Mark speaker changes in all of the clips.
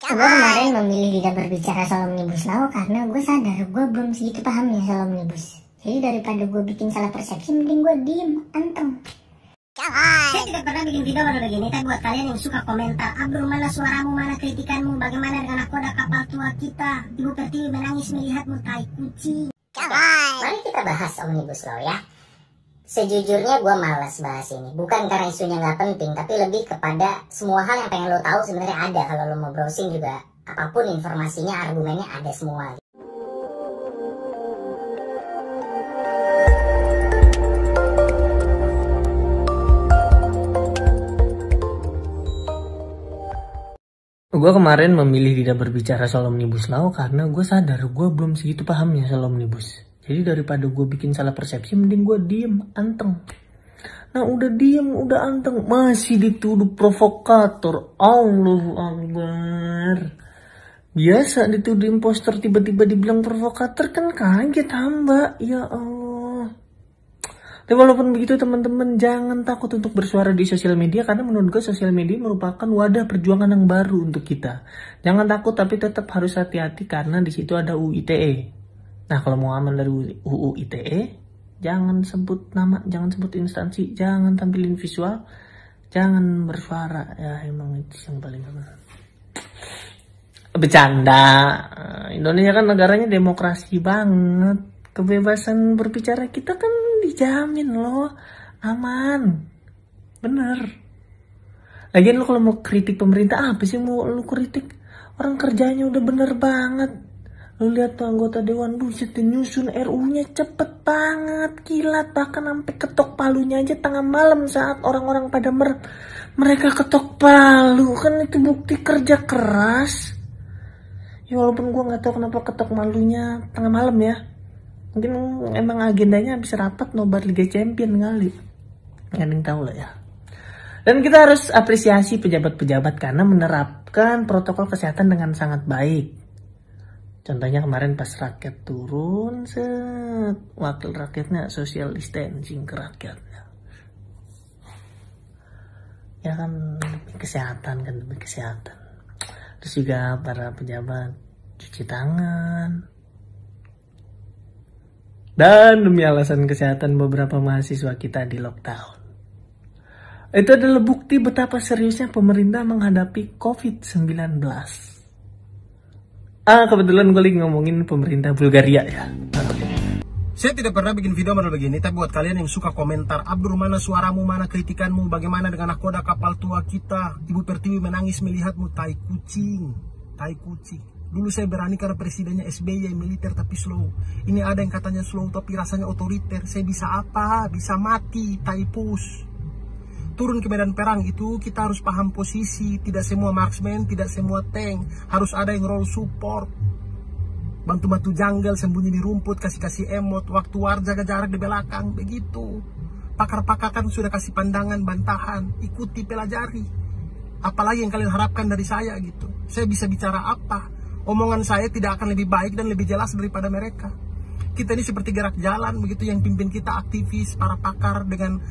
Speaker 1: Gue kemarin memilih tidak berbicara soal Omnibus Law karena gue sadar gue belum segitu pahamnya soal Omnibus. Jadi daripada gue bikin salah persepsi, mending gue diem, anteng. Saya tidak pernah bikin video baru begini, tapi buat kalian yang suka komentar, Abdur mana suaramu, mana kritikanmu, bagaimana dengan nakoda kapal tua kita, Ibu Pertiwi menangis melihatmu, tai kucing. Mari kita bahas Omnibus Law ya. Sejujurnya gue malas bahas ini, bukan karena isunya nggak penting, tapi lebih kepada semua hal yang pengen lo tahu sebenarnya ada. Kalau lo mau browsing juga, apapun informasinya, argumennya ada semua.
Speaker 2: Gue kemarin memilih tidak berbicara soal Omnibus Law karena gue sadar gue belum segitu pahamnya soal Omnibus. Jadi daripada gue bikin salah persepsi, mending gue diem, anteng. Nah udah diem, udah anteng, masih dituduh provokator. Allahu Akbar. Biasa dituduh imposter, tiba-tiba dibilang provokator, kan kaget hamba. Ya Allah. Tapi walaupun begitu teman-teman, jangan takut untuk bersuara di sosial media, karena menurut gue sosial media merupakan wadah perjuangan yang baru untuk kita. Jangan takut, tapi tetap harus hati-hati karena di situ ada UU ITE. Nah kalau mau aman dari UU ITE, jangan sebut nama, jangan sebut instansi, jangan tampilin visual, jangan bersuara. Ya emang itu yang paling benar. Bercanda, Indonesia kan negaranya demokrasi banget. Kebebasan berbicara kita kan dijamin loh, aman. Bener. Lagian lo kalau mau kritik pemerintah, apa sih mau lo kritik? Orang kerjanya udah bener banget. Lu lihat tuh anggota dewan, buset, nyusun RU-nya cepet banget, kilat, bahkan sampai ketok palunya aja tengah malam saat orang-orang pada mereka ketok palu. Kan itu bukti kerja keras. Ya walaupun gua nggak tahu kenapa ketok palunya tengah malam ya. Mungkin emang agendanya habis rapat nobar Liga Champion kali. Nggak ada yang tahu lah ya. Dan kita harus apresiasi pejabat-pejabat karena menerapkan protokol kesehatan dengan sangat baik. Contohnya kemarin pas rakyat turun, wakil rakyatnya social distancing ke rakyat. Ya kan demi kesehatan kan, demi kesehatan. Terus juga para pejabat cuci tangan. Dan demi alasan kesehatan beberapa mahasiswa kita di lockdown. Itu adalah bukti betapa seriusnya pemerintah menghadapi COVID-19. Kebetulan gue lagi ngomongin pemerintah Bulgaria ya.
Speaker 3: Saya tidak pernah bikin video baru begini, tapi buat kalian yang suka komentar, Abdur mana suaramu, mana kritikanmu, bagaimana dengan nakoda kapal tua kita, Ibu Pertiwi menangis melihatmu, tai kucing, tai kucing. Dulu saya berani karena presidennya SBY militer tapi slow. Ini ada yang katanya slow tapi rasanya otoriter. Saya bisa apa? Bisa mati, tai pus. Turun ke medan perang itu kita harus paham posisi. Tidak semua marksman, tidak semua tank. Harus ada yang role support. Bantu-bantu jungle, sembunyi di rumput, kasih-kasih emot. Waktu war jaga jarak di belakang, begitu. Pakar-pakar kan sudah kasih pandangan, bantahan. Ikuti, pelajari. Apalagi yang kalian harapkan dari saya gitu. Saya bisa bicara apa? Omongan saya tidak akan lebih baik dan lebih jelas daripada mereka. Kita ini seperti gerak jalan begitu, yang pimpin kita aktivis, para pakar dengan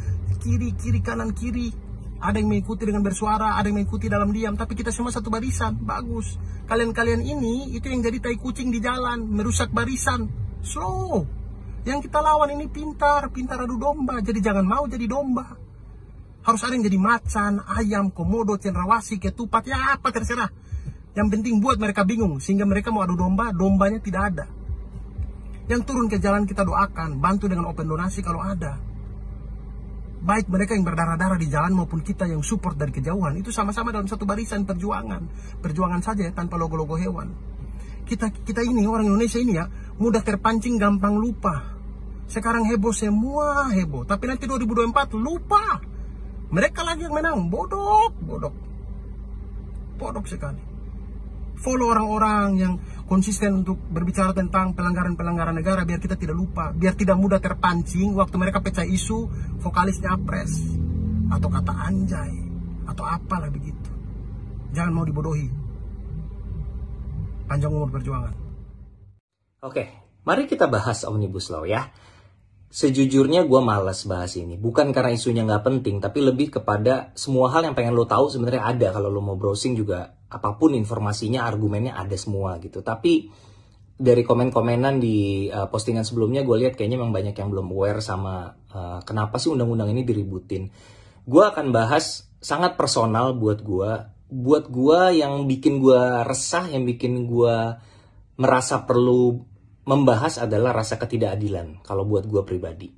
Speaker 3: kiri, kanan, kiri. Ada yang mengikuti dengan bersuara, ada yang mengikuti dalam diam. Tapi kita semua satu barisan, bagus. Kalian-kalian ini, itu yang jadi tai kucing di jalan, merusak barisan. Slow. Yang kita lawan ini pintar adu domba. Jadi jangan mau jadi domba. Harus ada yang jadi macan, ayam, komodo, cendrawasih, ketupat, ya apa terserah. Yang penting buat mereka bingung, sehingga mereka mau adu domba, dombanya tidak ada. Yang turun ke jalan kita doakan, bantu dengan open donasi kalau ada. Baik mereka yang berdarah-darah di jalan maupun kita yang support dari kejauhan, itu sama-sama dalam satu barisan perjuangan. Perjuangan saja ya, tanpa logo-logo hewan. Kita ini, orang Indonesia ini ya, mudah terpancing, gampang lupa. Sekarang heboh, semua heboh. Tapi nanti 2024 lupa. Mereka lagi yang menang, bodoh sekali. Follow orang-orang yang konsisten untuk berbicara tentang pelanggaran-pelanggaran negara biar kita tidak lupa, biar tidak mudah terpancing waktu mereka pecah isu vokalis nyapres atau kata anjay atau apalah begitu. Jangan mau dibodohi. Panjang umur perjuangan.
Speaker 4: Oke, mari kita bahas Omnibus Law ya. Sejujurnya gue malas bahas ini. Bukan karena isunya nggak penting, tapi lebih kepada semua hal yang pengen lo tahu sebenarnya ada. Kalau lo mau browsing juga, apapun informasinya, argumennya ada semua gitu. Tapi dari komen-komenan di postingan sebelumnya gue lihat kayaknya memang banyak yang belum aware sama kenapa sih undang-undang ini diributin. Gue akan bahas sangat personal buat gue yang bikin gue resah, yang bikin gue merasa perlu membahas adalah rasa ketidakadilan kalau buat gue pribadi.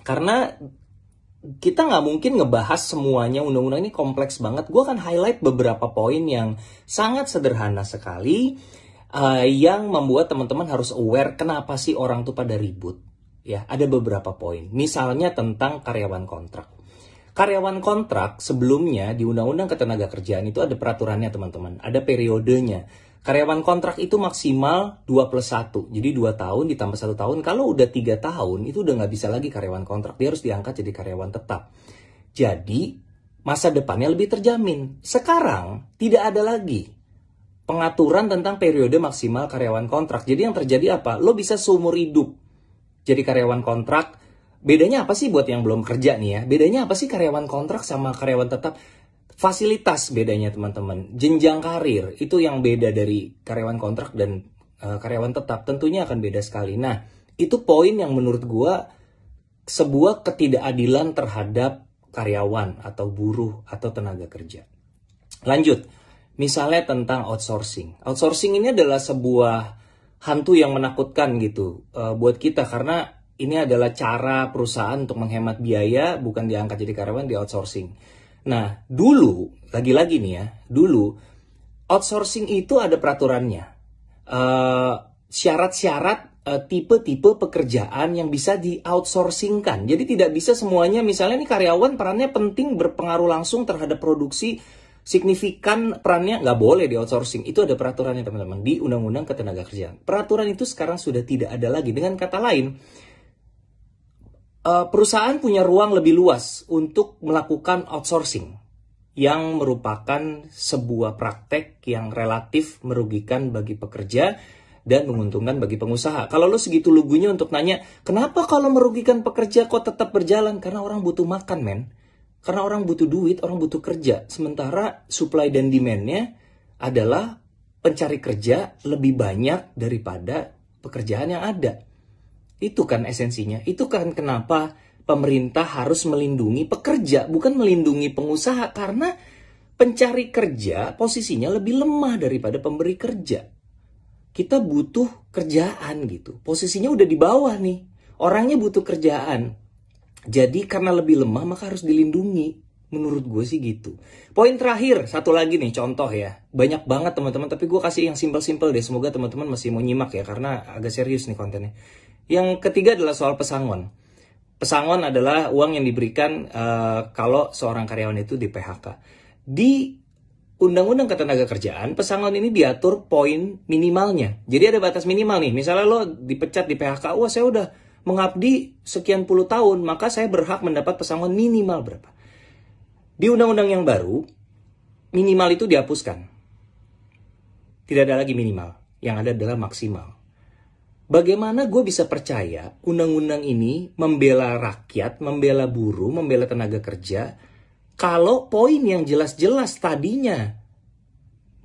Speaker 4: Karena kita nggak mungkin ngebahas semuanya, undang-undang ini kompleks banget. Gue akan highlight beberapa poin yang sangat sederhana sekali, yang membuat teman-teman harus aware kenapa sih orang tuh pada ribut. Ya, ada beberapa poin. Misalnya tentang karyawan kontrak. Karyawan kontrak sebelumnya di Undang-Undang Ketenagakerjaan itu ada peraturannya teman-teman, ada periodenya. Karyawan kontrak itu maksimal 2+1, jadi 2 tahun ditambah 1 tahun. Kalau udah 3 tahun, itu udah nggak bisa lagi karyawan kontrak, dia harus diangkat jadi karyawan tetap. Jadi, masa depannya lebih terjamin. Sekarang, tidak ada lagi pengaturan tentang periode maksimal karyawan kontrak. Jadi yang terjadi apa? Lo bisa seumur hidup jadi karyawan kontrak. Bedanya apa sih buat yang belum kerja nih ya? Bedanya apa sih karyawan kontrak sama karyawan tetap? Fasilitas bedanya teman-teman, jenjang karir itu yang beda dari karyawan kontrak dan karyawan tetap, tentunya akan beda sekali. Nah, itu poin yang menurut gua sebuah ketidakadilan terhadap karyawan atau buruh atau tenaga kerja. Lanjut, misalnya tentang outsourcing. Outsourcing ini adalah sebuah hantu yang menakutkan gitu buat kita, karena ini adalah cara perusahaan untuk menghemat biaya, bukan diangkat jadi karyawan, di outsourcing. Nah, dulu, lagi-lagi nih ya, dulu outsourcing itu ada peraturannya. Syarat-syarat tipe-tipe pekerjaan yang bisa di-outsourcingkan. Jadi tidak bisa semuanya, misalnya nih karyawan perannya penting, berpengaruh langsung terhadap produksi, signifikan perannya, nggak boleh di-outsourcing. Itu ada peraturannya teman-teman, di Undang-Undang Ketenagakerjaan. Peraturan itu sekarang sudah tidak ada lagi. Dengan kata lain, perusahaan punya ruang lebih luas untuk melakukan outsourcing yang merupakan sebuah praktek yang relatif merugikan bagi pekerja dan menguntungkan bagi pengusaha. Kalau lo segitu lugunya untuk nanya, kenapa kalau merugikan pekerja kok tetap berjalan? Karena orang butuh makan, men. Karena orang butuh duit, orang butuh kerja. Sementara supply dan demand-nya adalah pencari kerja lebih banyak daripada pekerjaan yang ada. Itu kan esensinya. Itu kan kenapa pemerintah harus melindungi pekerja, bukan melindungi pengusaha. Karena pencari kerja posisinya lebih lemah daripada pemberi kerja. Kita butuh kerjaan gitu. Posisinya udah di bawah nih. Orangnya butuh kerjaan. Jadi karena lebih lemah maka harus dilindungi. Menurut gue sih gitu. Poin terakhir, satu lagi nih contoh ya. Banyak banget teman-teman, tapi gue kasih yang simpel-simpel deh. Semoga teman-teman masih mau nyimak ya, karena agak serius nih kontennya. Yang ketiga adalah soal pesangon. Pesangon adalah uang yang diberikan kalau seorang karyawan itu di PHK. Di Undang-Undang Ketenagakerjaan, pesangon ini diatur poin minimalnya. Jadi ada batas minimal nih. Misalnya lo dipecat di PHK, wah saya udah mengabdi sekian puluh tahun, maka saya berhak mendapat pesangon minimal berapa. Di undang-undang yang baru, minimal itu dihapuskan. Tidak ada lagi minimal. Yang ada adalah maksimal. Bagaimana gue bisa percaya undang-undang ini membela rakyat, membela buruh, membela tenaga kerja, kalau poin yang jelas-jelas tadinya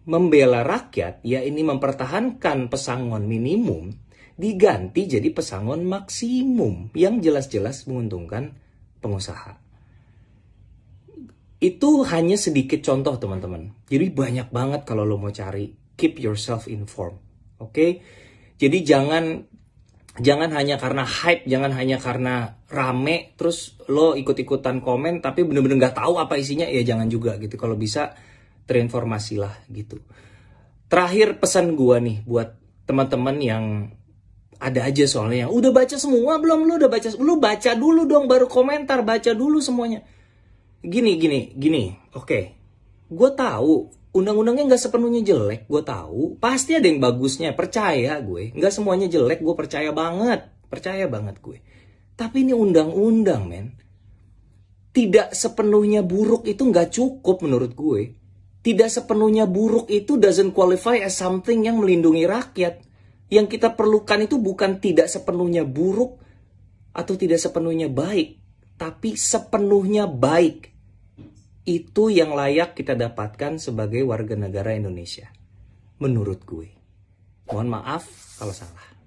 Speaker 4: membela rakyat, ya ini mempertahankan pesangon minimum, diganti jadi pesangon maksimum yang jelas-jelas menguntungkan pengusaha. Itu hanya sedikit contoh teman-teman. Jadi banyak banget kalau lo mau cari. Keep yourself informed. Oke? Jadi jangan hanya karena hype, jangan hanya karena rame, terus lo ikut-ikutan komen, tapi bener-bener gak tahu apa isinya, ya jangan juga gitu. Kalau bisa terinformasilah gitu. Terakhir pesan gue nih buat teman-teman yang ada aja soalnya yang udah baca semua belum, lo udah baca, lo baca dulu dong baru komentar, baca dulu semuanya. Gini, oke. Gue tahu undang-undangnya nggak sepenuhnya jelek, gue tahu. Pasti ada yang bagusnya, percaya gue. Nggak semuanya jelek, gue percaya banget gue. Tapi ini undang-undang, men. Tidak sepenuhnya buruk itu nggak cukup menurut gue. Tidak sepenuhnya buruk itu doesn't qualify as something yang melindungi rakyat. Yang kita perlukan itu bukan tidak sepenuhnya buruk atau tidak sepenuhnya baik, tapi sepenuhnya baik. Itu yang layak kita dapatkan sebagai warga negara Indonesia. Menurut gue. Mohon maaf kalau salah.